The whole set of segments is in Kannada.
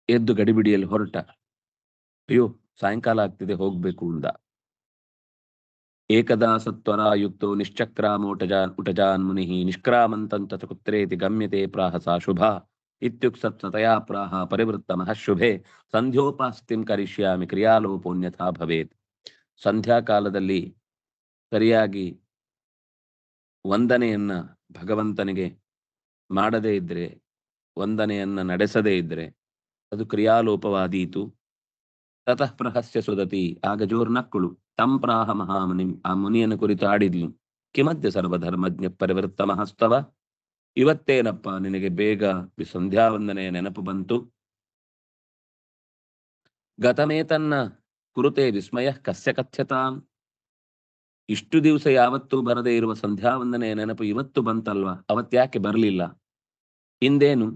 ಎದ್ದು ಗಡಿಬಿಡಿಯಲ್ಲಿ ಹೊರಟ. ಅಯ್ಯೋ ಸಾಯಂಕಾಲ ಆಗ್ತಿದೆ, ಹೋಗ್ಬೇಕು ಅಂದ. ಏಕದಾ ಸತ್ವರಾಯುಕ್ತೋ ಉಟಜಾನ್ ಮುನಿಃ ನಿಷ್ಕ್ರಾಮಂತಂತ ಕುತ್ರೇತಿ ಗಮ್ಯತೆ ಪ್ರಾಹಸ ಶುಭಾ ಇತ್ಯುಕ್ಸತ್ಸತಯಾ ಪ್ರಾಹ ಪರಿವೃತ್ತ ಮಹಶುಭೆ ಸಂಧ್ಯೋಪಾಸ್ತಿಂ ಕರಿಷ್ಯಾಮಿ ಕ್ರಿಯಾಲೋಪೋನ್ಯಥಾ ಭವೇತ್. ಸಂಧ್ಯಾಕಾಲದಲ್ಲಿ ಸರಿಯಾಗಿ ವಂದನೆಯನ್ನ ಭಗವಂತನಿಗೆ ಮಾಡದೇ ಇದ್ರೆ, ವಂದನೆಯನ್ನ ನಡೆಸದೇ ಇದ್ರೆ ಅದು ಕ್ರಿಯಾಲೋಪವಾದೀತು. ತತಃ ಪ್ರಹಸ್ಯ ಸುದತಿ, ಆಗ ಜೋರ್ನಕ್ಕಳು. ತಂ ಪ್ರಾಹ ಮಹಾಮುನಿ, ಆ ಮುನಿಯನ್ನು ಕುರಿತು ಆಡಿದ್ಲು. ಕಿಮದ್ಯ ಸರ್ವಧರ್ಮಜ್ಞ ಪರಿವೃತ್ತ ಮಹಸ್ತವ, ಇವತ್ತೇನಪ್ಪ ನಿನಗೆ ಬೇಗ ಸಂಧ್ಯಾವಂದನೆಯ ನೆನಪು ಬಂತು. ಗತಮೇತನ್ನ ಕುರುತೆ ವಿಸ್ಮಯ ಕಸ್ಯ ಕಥ್ಯತಾಂ, ಇಷ್ಟು ದಿವಸ ಯಾವತ್ತೂ ಬರದೇ ಇರುವ ಸಂಧ್ಯಾವಂದನೆಯ ನೆನಪು ಇವತ್ತು ಬಂತಲ್ವಾ, ಅವತ್ತ್ಯಾಕೆ ಬರಲಿಲ್ಲ? ಹಿಂದೇನು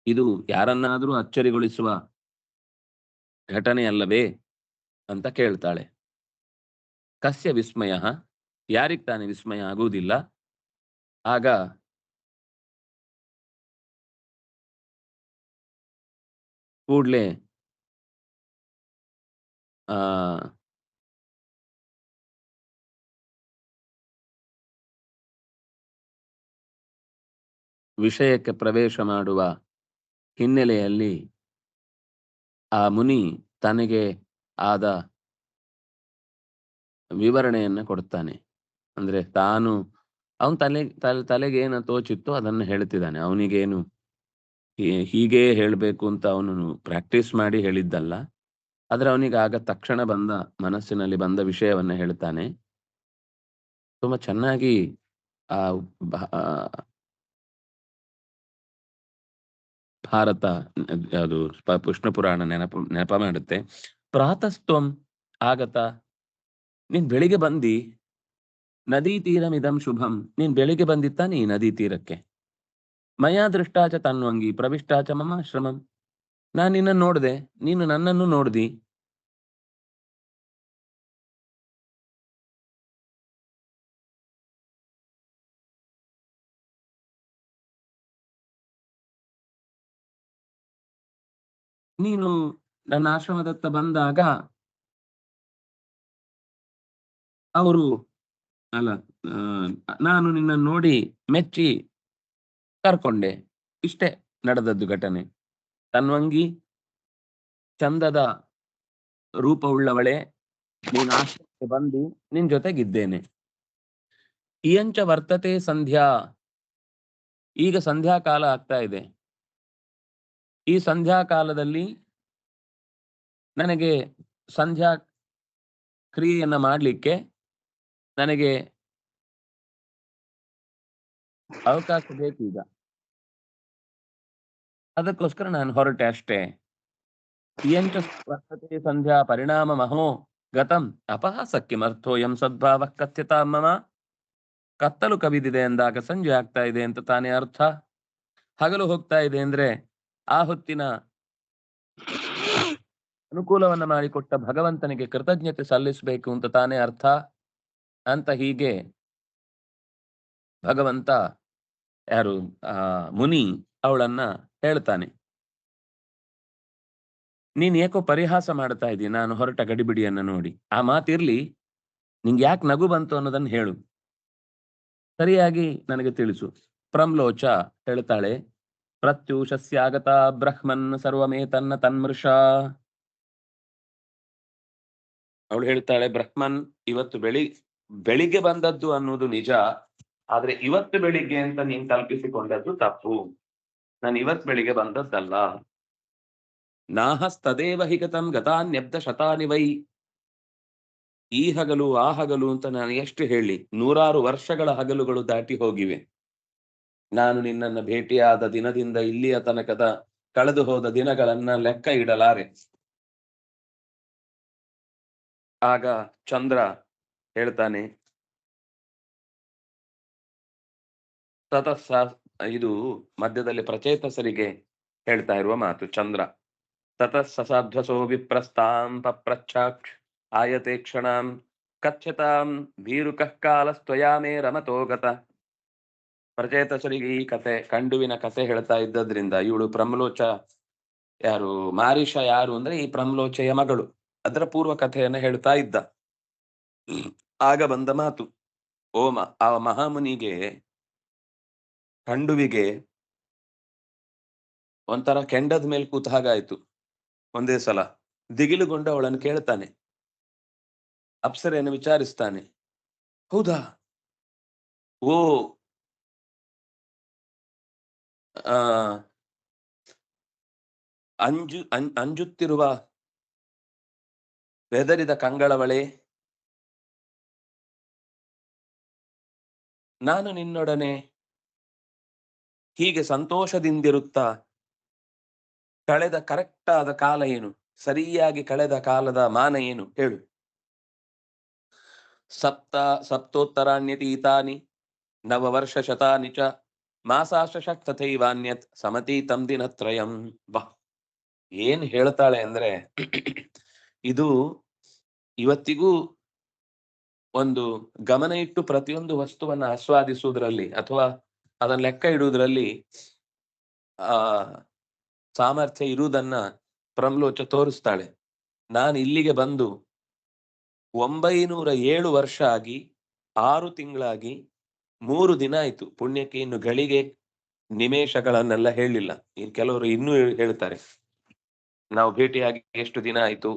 ಇದು ಯಾರನ್ನಾದರೂ ಅಚ್ಚರಿಗೊಳಿಸುವ ಘಟನೆ ಅಲ್ಲವೇ ಅಂತ ಕೇಳ್ತಾಳೆ. ಕಸ್ಯ ವಿಸ್ಮಯ, ಯಾರಿಗ್ ತಾನೇ ವಿಸ್ಮಯ ಆಗುವುದಿಲ್ಲ? ಆಗ ಕೂಡ್ಲೆ ವಿಷಯಕ್ಕೆ ಪ್ರವೇಶ ಮಾಡುವ ಹಿನ್ನೆಲೆಯಲ್ಲಿ ಆ ಮುನಿ ತನಗೆ ಆದ ವಿವರಣೆಯನ್ನ ಕೊಡ್ತಾನೆ. ಅಂದ್ರೆ ತಾನು ಅವನ್ ತಲೆಗೆ ಏನು ತೋಚಿತ್ತು ಅದನ್ನು ಹೇಳ್ತಿದ್ದಾನೆ. ಅವನಿಗೇನು ಹೀಗೆ ಹೇಳ್ಬೇಕು ಅಂತ ಅವನು ಪ್ರಾಕ್ಟೀಸ್ ಮಾಡಿ ಹೇಳಿದ್ದಲ್ಲ. ಆದ್ರೆ ಅವನಿಗೆ ಆಗ ತಕ್ಷಣ ಬಂದ ಮನಸ್ಸಿನಲ್ಲಿ ಬಂದ ವಿಷಯವನ್ನ ಹೇಳ್ತಾನೆ. ತುಂಬಾ ಚೆನ್ನಾಗಿ ಆ ಭಾರತ ಅದು ವಿಷ್ಣು ಪುರಾಣ ನೆನಪ ಮಾಡುತ್ತೆ. ಪ್ರಾತಸ್ತ್ವಂ ಆಗತ, ನೀನ್ ಬೆಳಿಗ್ಗೆ ಬಂದಿ. ನದಿ ತೀರಮಿದಂ ಶುಭಂ, ನೀನ್ ಬೆಳಿಗ್ಗೆ ಬಂದಿತ್ತಾನೆ ಈ ನದಿ ತೀರಕ್ಕೆ. ಮಯಾ ದೃಷ್ಟಾಚ ತನ್ವಂಗಿ ಪ್ರವಿಷ್ಟಾಚ ಮಮಾಶ್ರಮಂ, ನಾನು ನಿನ್ನನ್ನು ನೋಡ್ದೆ, ನೀನು ನನ್ನನ್ನು ನೋಡ್ದಿ. ನೀನು ನನ್ನ ಆಶ್ರಮದತ್ತ ಬಂದಾಗ ಅವರು ಅಲ್ಲ, ನಾನು ನಿನ್ನನ್ನು ನೋಡಿ ಮೆಚ್ಚಿ ಕರ್ಕೊಂಡೆ. ಇಷ್ಟೇ ನಡೆದದ್ದು ಘಟನೆ. ತನ್ವಂಗಿ, ಚಂದದ ರೂಪವುಳ್ಳವಳೆ, ನೀನು ಆಶ್ರಮಕ್ಕೆ ಬಂದು ನಿನ್ ಜೊತೆಗಿದ್ದೇನೆ. ಇಯಂಚ ವರ್ತತೆ ಸಂಧ್ಯಾ, ಈಗ ಸಂಧ್ಯಾಕಾಲ ಆಗ್ತಾ ಇದೆ. ಈ ಸಂಧ್ಯಾಕಾಲದಲ್ಲಿ ನನಗೆ ಸಂಧ್ಯಾ ಕ್ರಿಯೆಯನ್ನ ಮಾಡ್ಲಿಕ್ಕೆ ನನಗೆ ಅವಕಾಶ ಬೇಕೀಗ. ಅದಕ್ಕೋಸ್ಕರ ನಾನು ಹೊರಟೆ ಅಷ್ಟೇ. ಇಯಂಚ ವರ್ತತೆ ಸಂಧ್ಯಾ ಪರಿಣಾಮ ಮಹೋ ಗತಂ ಅಪಹಾಸಕ್ಕಿಮರ್ಥೋಯಂ ಸದ್ಭಾವ ಕಥ್ಯತಾ ಮಮ. ಕತ್ತಲು ಕವಿದಿದೆ ಎಂದಾಗ ಸಂಜೆ ಆಗ್ತಾ ಇದೆ ಅಂತ ತಾನೇ ಅರ್ಥ. ಹಗಲು ಹೋಗ್ತಾ ಇದೆ ಅಂದ್ರೆ ಆ ಹೊತ್ತಿನ ಅನುಕೂಲವನ್ನ ಮಾಡಿಕೊಟ್ಟ ಭಗವಂತನಿಗೆ ಕೃತಜ್ಞತೆ ಸಲ್ಲಿಸಬೇಕು ಅಂತ ತಾನೇ ಅರ್ಥ ಅಂತ. ಹೀಗೆ ಭಗವಂತ ಯಾರು ಮುನಿ ಅವಳನ್ನ ಹೇಳ್ತಾನೆ. ನೀನ್ ಏಕೋ ಪರಿಹಾಸ ಮಾಡ್ತಾ ಇದ್ದೀನಿ ನಾನು ಹೊರಟ ಗಡಿಬಿಡಿಯನ್ನ ನೋಡಿ. ಆ ಮಾತಿರ್ಲಿ, ನಿಂಗೆ ಯಾಕೆ ನಗು ಬಂತು ಅನ್ನೋದನ್ನ ಹೇಳು, ಸರಿಯಾಗಿ ನನಗೆ ತಿಳಿಸು. ಪ್ರಮ್ಲೋಚ ಹೇಳ್ತಾಳೆ, ಪ್ರತ್ಯೂಷಸ್ಯಾಗತ ಬ್ರಹ್ಮನ್ ಸರ್ವಮೇತನ್ನ ತನ್ಮೃಷ. ಅವಳು ಹೇಳ್ತಾಳೆ, ಬ್ರಹ್ಮನ್ ಇವತ್ತು ಬೆಳಿಗ್ಗೆ ಬಂದದ್ದು ಅನ್ನೋದು ನಿಜ, ಆದ್ರೆ ಇವತ್ತು ಬೆಳಿಗ್ಗೆ ಅಂತ ನೀನ್ ಕಲ್ಪಿಸಿಕೊಂಡದ್ದು ತಪ್ಪು. ನಾನು ಇವತ್ತು ಬೆಳಿಗ್ಗೆ ಬಂದದ್ದಲ್ಲ. ನಾಹಸ್ತದೇವ ಹಿಗತಂ ಗತಾನ್ಯಬ್ಧ ಶತಾನಿ ವೈ. ಈ ಹಗಲು ಆ ಹಗಲು ಅಂತ ನಾನು ಎಷ್ಟು ಹೇಳಿ, 100 ವರ್ಷಗಳ ಹಗಲುಗಳು ದಾಟಿ ಹೋಗಿವೆ. ನಾನು ನಿನ್ನನ್ನ ಭೇಟಿಯಾದ ದಿನದಿಂದ ಇಲ್ಲಿಯ ತನಕದ ಕಳೆದು ಹೋದ ದಿನಗಳನ್ನ ಲೆಕ್ಕ ಇಡಲಾರೆ. ಆಗ ಚಂದ್ರ ಹೇಳ್ತಾನೆ, ಇದು ಮಧ್ಯದಲ್ಲಿ ಪ್ರಚೇತಸರಿಗೆ ಹೇಳ್ತಾ ಇರುವ ಮಾತು. ಚಂದ್ರ ತತಸ್ಸಾಧ್ವಸೋ ವಿಪ್ರಸ್ತಾಂ ಪಪ್ರಚ್ಛಾಕ್ಷ ಆಯತೆ ಕ್ಷಣಾಂ ಕಥ್ಯತಾಂ ಭೀರುಕಃ ಕಾಲಸ್ತ್ವಯಾ ಮೇ ರಮತೋ ಗತ. ಪ್ರಚೇತಸರಿಗೆ ಈ ಕತೆ ಕಂಡುವಿನ ಕತೆ ಹೇಳ್ತಾ ಇದ್ದದ್ರಿಂದ ಇವಳು ಪ್ರಮಲೋಚ ಯಾರು ಮಾರೀಷ ಯಾರು ಅಂದ್ರೆ ಈ ಪ್ರಮ್ಲೋಚೆಯ ಮಗಳು. ಅದರ ಪೂರ್ವ ಕಥೆಯನ್ನ ಹೇಳ್ತಾ ಇದ್ದ. ಆಗ ಬಂದ ಮಾತು, ಆ ಮಹಾಮುನಿಗೆ ಕಂಡುವಿಗೆ ಒಂಥರ ಕೆಂಡದ ಮೇಲೆ ಕೂತ ಹಾಗಾಯ್ತು. ಒಂದೇ ಸಲ ದಿಗಿಲುಗೊಂಡು ಅವಳನ್ನು ಕೇಳ್ತಾನೆ, ಅಪ್ಸರೆಯನ್ನು ವಿಚಾರಿಸ್ತಾನೆ. ಹೌದಾ, ಓ ಆ ಅಂಜುತ್ತಿರುವ ಬೆದರಿದ ಕಂಗಳವಳೆ, ನಾನು ನಿನ್ನೊಡನೆ ಹೀಗೆ ಸಂತೋಷದಿಂದಿರುತ್ತಾ ಕಳೆದ ಕರೆಕ್ಟ್ ಆದ ಕಾಲ ಏನು, ಸರಿಯಾಗಿ ಕಳೆದ ಕಾಲದ ಮಾನ ಏನು ಹೇಳು. ಸಪ್ತೋತ್ತರಾಣ್ಯತೀತಾನಿ ನವವರ್ಷ ಶತಾನಿ ಚ ಮಾಸಾಶ ತಥೈವಾನ್ಯತ್ ಸಮತೀತಂ ದಿನತ್ರಯಂ. ಬಾ, ಏನ್ ಹೇಳ್ತಾಳೆ ಅಂದ್ರೆ ಇದು ಇವತ್ತಿಗೂ ಒಂದು ಗಮನ ಇಟ್ಟು ಪ್ರತಿಯೊಂದು ವಸ್ತುವನ್ನ ಆಸ್ವಾದಿಸುವುದರಲ್ಲಿ ಅಥವಾ ಅದನ್ನ ಲೆಕ್ಕ ಇಡುವುದರಲ್ಲಿ ಆ ಸಾಮರ್ಥ್ಯ ಇರುವುದನ್ನ ಪ್ರಮ್ಲೋಚ ತೋರಿಸ್ತಾಳೆ. ನಾನು ಇಲ್ಲಿಗೆ ಬಂದು 907 ವರ್ಷ ಆಗಿ 6 ತಿಂಗಳಾಗಿ 3 ದಿನ ಆಯ್ತು. ಪುಣ್ಯಕ್ಕೆ ಇನ್ನು ಗಳಿಗೆ ನಿಮೇಷಗಳನ್ನೆಲ್ಲ ಹೇಳಿಲ್ಲ. ಕೆಲವರು ಇನ್ನೂ ಹೇಳ್ತಾರೆ, ನಾವು ಭೇಟಿಯಾಗಿ ಎಷ್ಟು ದಿನ ಆಯ್ತು,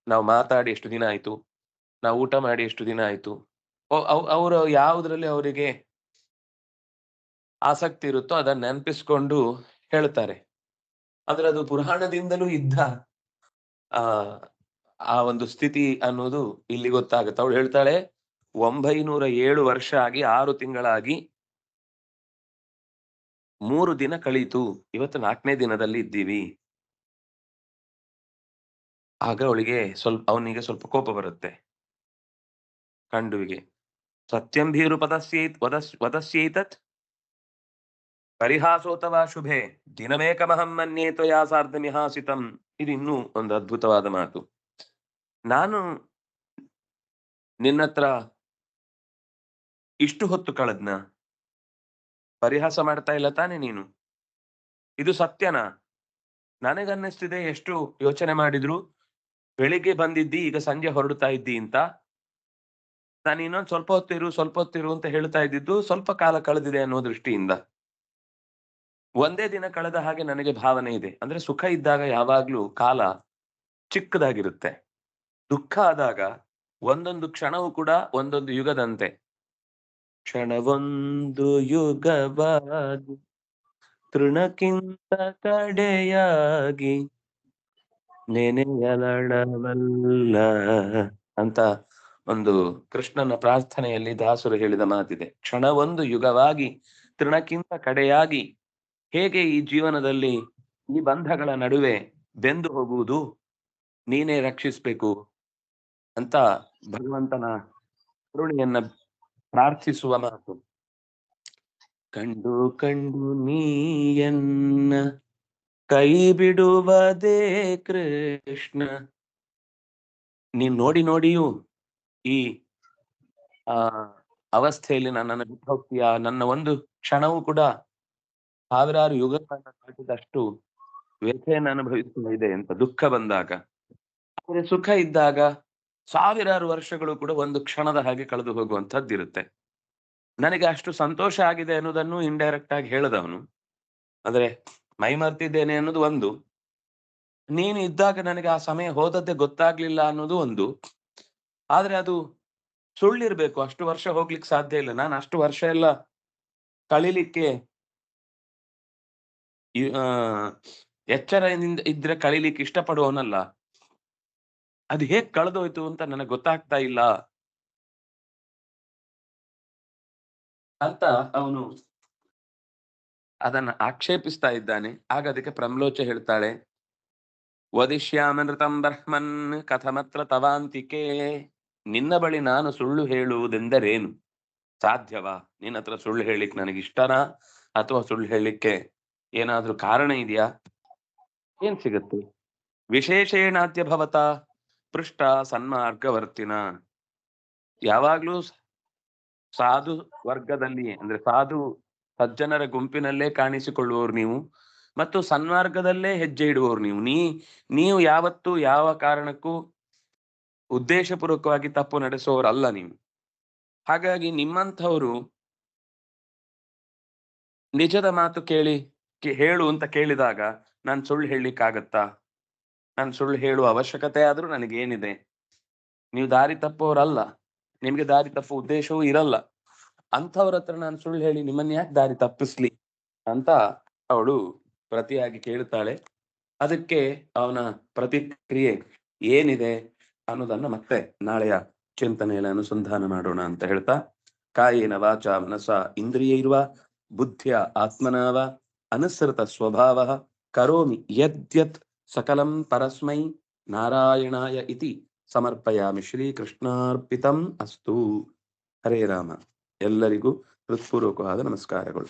ನಾವು ಮಾತಾಡಿ ಎಷ್ಟು ದಿನ ಆಯ್ತು, ನಾವು ಊಟ ಮಾಡಿ ಎಷ್ಟು ದಿನ ಆಯ್ತು. ಅವರು ಯಾವುದ್ರಲ್ಲಿ ಅವರಿಗೆ ಆಸಕ್ತಿ ಇರುತ್ತೋ ಅದನ್ನ ನೆನಪಿಸ್ಕೊಂಡು ಹೇಳ್ತಾರೆ. ಆದ್ರೆ ಅದು ಪುರಾಣದಿಂದಲೂ ಇದ್ದ ಆ ಆ ಒಂದು ಸ್ಥಿತಿ ಅನ್ನೋದು ಇಲ್ಲಿ ಗೊತ್ತಾಗುತ್ತೆ. ಅವಳು ಹೇಳ್ತಾಳೆ, 907 ವರ್ಷ ಆಗಿ 6 ತಿಂಗಳಾಗಿ 3 ದಿನ ಕಳೀತು, ಇವತ್ತು 4ನೇ ದಿನದಲ್ಲಿ ಇದ್ದೀವಿ. ಆಗ ಅವನಿಗೆ ಸ್ವಲ್ಪ ಕೋಪ ಬರುತ್ತೆ ಕಂಡುವಿಗೆ. ಸತ್ಯಂ ಭೀರು ವದಸ್ಯೈತತ್ ಪರಿಹಾಸೋತವಾ ಶುಭೆ ದಿನಮೇಕಮಹಂ ಮನ್ಯೇ ತ್ವಯಾ ಸಾರ್ಧಮಿಹಾಸಿತಂ. ಇದು ಇನ್ನೂ ಒಂದು ಅದ್ಭುತವಾದ ಮಾತು. ನಾನು ನಿನ್ನತ್ರ ಇಷ್ಟು ಹೊತ್ತು ಕಳೆದ್ನ? ಪರಿಹಾಸ ಮಾಡ್ತಾ ಇಲ್ಲ ತಾನೆ ನೀನು? ಇದು ಸತ್ಯನಾ? ನನಗನ್ನಿಸ್ತಿದೆ ಎಷ್ಟು ಯೋಚನೆ ಮಾಡಿದ್ರು ಬೆಳಿಗ್ಗೆ ಬಂದಿದ್ದಿ, ಈಗ ಸಂಜೆ ಹೊರಡ್ತಾ ಇದ್ದಿ ಅಂತ. ನಾನು ಇನ್ನೊಂದು ಸ್ವಲ್ಪ ಹೊತ್ತಿರು ಅಂತ ಹೇಳ್ತಾ ಇದ್ದಿದ್ದು ಸ್ವಲ್ಪ ಕಾಲ ಕಳೆದಿದೆ ಅನ್ನೋ ದೃಷ್ಟಿಯಿಂದ. ಒಂದೇ ದಿನ ಕಳೆದ ಹಾಗೆ ನನಗೆ ಭಾವನೆ ಇದೆ. ಅಂದ್ರೆ ಸುಖ ಇದ್ದಾಗ ಯಾವಾಗ್ಲೂ ಕಾಲ ಚಿಕ್ಕದಾಗಿರುತ್ತೆ, ದುಃಖ ಆದಾಗ ಒಂದೊಂದು ಕ್ಷಣವೂ ಕೂಡ ಒಂದೊಂದು ಯುಗದಂತೆ. ಕ್ಷಣವೊಂದು ಯುಗವಾಗಿ ತೃಣಕ್ಕಿಂತ ಕಡೆಯಾಗಿ ನೆನೆಯಲಡವಲ್ಲ ಅಂತ ಒಂದು ಕೃಷ್ಣನ ಪ್ರಾರ್ಥನೆಯಲ್ಲಿ ದಾಸರು ಹೇಳಿದ ಮಾತಿದೆ. ಕ್ಷಣವೊಂದು ಯುಗವಾಗಿ ತೃಣಕ್ಕಿಂತ ಕಡೆಯಾಗಿ ಹೇಗೆ ಈ ಜೀವನದಲ್ಲಿ ಈ ಬಂಧಗಳ ನಡುವೆ ಬೆಂದು ಹೋಗುವುದು, ನೀನೇ ರಕ್ಷಿಸ್ಬೇಕು ಅಂತ ಭಗವಂತನ ಕರುಣೆಯನ್ನ ಪ್ರಾರ್ಥಿಸುವ ಮಾತು. ಕಂಡು ಕಂಡು ನೀಯನ್ನ ಕೈ ಬಿಡುವುದೇ ಕೃಷ್ಣ. ನೀನ್ ನೋಡಿ ನೋಡಿಯೂ ಈ ಅವಸ್ಥೆಯಲ್ಲಿ ನನ್ನನ್ನು ಬಿಟ್ಟು ಹೋಗ್ತೀಯಾ? ನನ್ನ ಒಂದು ಕ್ಷಣವೂ ಕೂಡ ಸಾವಿರಾರು ಯುಗಗಳನ್ನ ದಾಟಿದಷ್ಟು ವ್ಯಥೆಯನ್ನು ಅನುಭವಿಸುತ್ತಿದೆ ಅಂತ ದುಃಖ ಬಂದಾಗ. ಆದ್ರೆ ಸುಖ ಇದ್ದಾಗ ಸಾವಿರಾರು ವರ್ಷಗಳು ಕೂಡ ಒಂದು ಕ್ಷಣದ ಹಾಗೆ ಕಳೆದು ಹೋಗುವಂತದ್ದಿರುತ್ತೆ. ನನಗೆ ಅಷ್ಟು ಸಂತೋಷ ಆಗಿದೆ ಅನ್ನೋದನ್ನು ಇಂಡೈರೆಕ್ಟ್ ಆಗಿ ಹೇಳದವನು. ಅಂದ್ರೆ ಮೈ ಮರ್ತಿದ್ದೇನೆ ಅನ್ನೋದು ಒಂದು, ನೀನು ಇದ್ದಾಗ ನನಗೆ ಆ ಸಮಯ ಹೋದದ್ದೇ ಗೊತ್ತಾಗ್ಲಿಲ್ಲ ಅನ್ನೋದು ಒಂದು. ಆದ್ರೆ ಅದು ಸುಳ್ಳಿರ್ಬೇಕು, ಅಷ್ಟು ವರ್ಷ ಹೋಗ್ಲಿಕ್ಕೆ ಸಾಧ್ಯ ಇಲ್ಲ. ನಾನು ಅಷ್ಟು ವರ್ಷ ಎಲ್ಲ ಕಳಿಲಿಕ್ಕೆ ಎಚ್ಚರದಿಂದ ಇದ್ರೆ ಕಳಿಲಿಕ್ಕೆ ಇಷ್ಟಪಡುವವನಲ್ಲ. ಅದು ಹೇಗ್ ಕಳೆದೋಯ್ತು ಅಂತ ನನಗೆ ಗೊತ್ತಾಗ್ತಾ ಇಲ್ಲ ಅಂತ ಅವನು ಅದನ್ನ ಆಕ್ಷೇಪಿಸ್ತಾ ಇದ್ದಾನೆ. ಆಗ ಅದಕ್ಕೆ ಪ್ರಮ್ಲೋಚ ಹೇಳ್ತಾಳೆ, ವದಿಷ್ಯಾಮನೃತಂ ಬ್ರಹ್ಮನ್ ಕಥಮತ್ರ ತವಾಂತಿಕೆ. ನಿನ್ನ ಬಳಿ ನಾನು ಸುಳ್ಳು ಹೇಳುವುದೆಂದರೇನು? ಸಾಧ್ಯವಾ? ನಿನ್ನ ಹತ್ರ ಸುಳ್ಳು ಹೇಳಿಕ್ ನನಗಿಷ್ಟನಾ? ಅಥವಾ ಸುಳ್ಳು ಹೇಳಲಿಕ್ಕೆ ಏನಾದ್ರೂ ಕಾರಣ ಇದೆಯಾ? ಏನ್ ಸಿಗತ್ತೆ? ವಿಶೇಷೇಣಾದ್ಯ ಭವತ ಪೃಷ್ಟ ಸನ್ಮಾರ್ಗವರ್ತಿನ. ಯಾವಾಗ್ಲೂ ಸಾಧು ವರ್ಗದಲ್ಲಿ ಅಂದ್ರೆ ಸಾಧು ಸಜ್ಜನರ ಗುಂಪಿನಲ್ಲೇ ಕಾಣಿಸಿಕೊಳ್ಳುವವರು ನೀವು. ಮತ್ತು ಸನ್ಮಾರ್ಗದಲ್ಲೇ ಹೆಜ್ಜೆ ಇಡುವವರು ನೀವು ಯಾವತ್ತೂ ಯಾವ ಕಾರಣಕ್ಕೂ ಉದ್ದೇಶಪೂರ್ವಕವಾಗಿ ತಪ್ಪು ನಡೆಸುವವರಲ್ಲ ನೀವು. ಹಾಗಾಗಿ ನಿಮ್ಮಂಥವರು ನಿಜದ ಮಾತು ಹೇಳು ಅಂತ ಕೇಳಿದಾಗ ನಾನು ಸುಳ್ಳು ಹೇಳಲಿಕ್ಕಾಗತ್ತಾ? ನಾನು ಸುಳ್ಳು ಹೇಳುವ ಅವಶ್ಯಕತೆ ಆದ್ರೂ ನನಗೇನಿದೆ? ನೀವು ದಾರಿ ತಪ್ಪುವವರಲ್ಲ, ನಿಮ್ಗೆ ದಾರಿ ತಪ್ಪುವ ಉದ್ದೇಶವೂ ಇರಲ್ಲ. ಅಂಥವ್ರ ಹತ್ರ ನಾನು ಸುಳ್ಳು ಹೇಳಿ ನಿಮ್ಮನ್ನ ಯಾಕೆ ದಾರಿ ತಪ್ಪಿಸ್ಲಿ ಅಂತ ಅವಳು ಪ್ರತಿಯಾಗಿ ಕೇಳುತ್ತಾಳೆ. ಅದಕ್ಕೆ ಅವನ ಪ್ರತಿಕ್ರಿಯೆ ಏನಿದೆ ಅನ್ನೋದನ್ನ ಮತ್ತೆ ನಾಳೆಯ ಚಿಂತನೆಯಲ್ಲಿ ಅನುಸಂಧಾನ ಮಾಡೋಣ ಅಂತ ಹೇಳ್ತಾ, ಕಾಯೇನ ವಾಚ ಮನಸ ಇಂದ್ರಿಯೈರ್ವ ಬುದ್ಧಿಯ ಆತ್ಮನಾವ ಅನುಸೃತ ಸ್ವಭಾವ ಕರೋಮಿ ಯದ್ಯತ್ ಸಕಲಂ ಪರಸ್ಮೈ ನಾರಾಯಣಾಯ ಇತಿ ಸಮರ್ಪಯಾಮಿ. ಶ್ರೀಕೃಷ್ಣಾರ್ಪಿತಂ ಅಸ್ತು. ಹರೇ ರಾಮ. ಎಲ್ಲರಿಗೂ ಹೃತ್ಪೂರ್ವಕವಾದ ನಮಸ್ಕಾರಗಳು.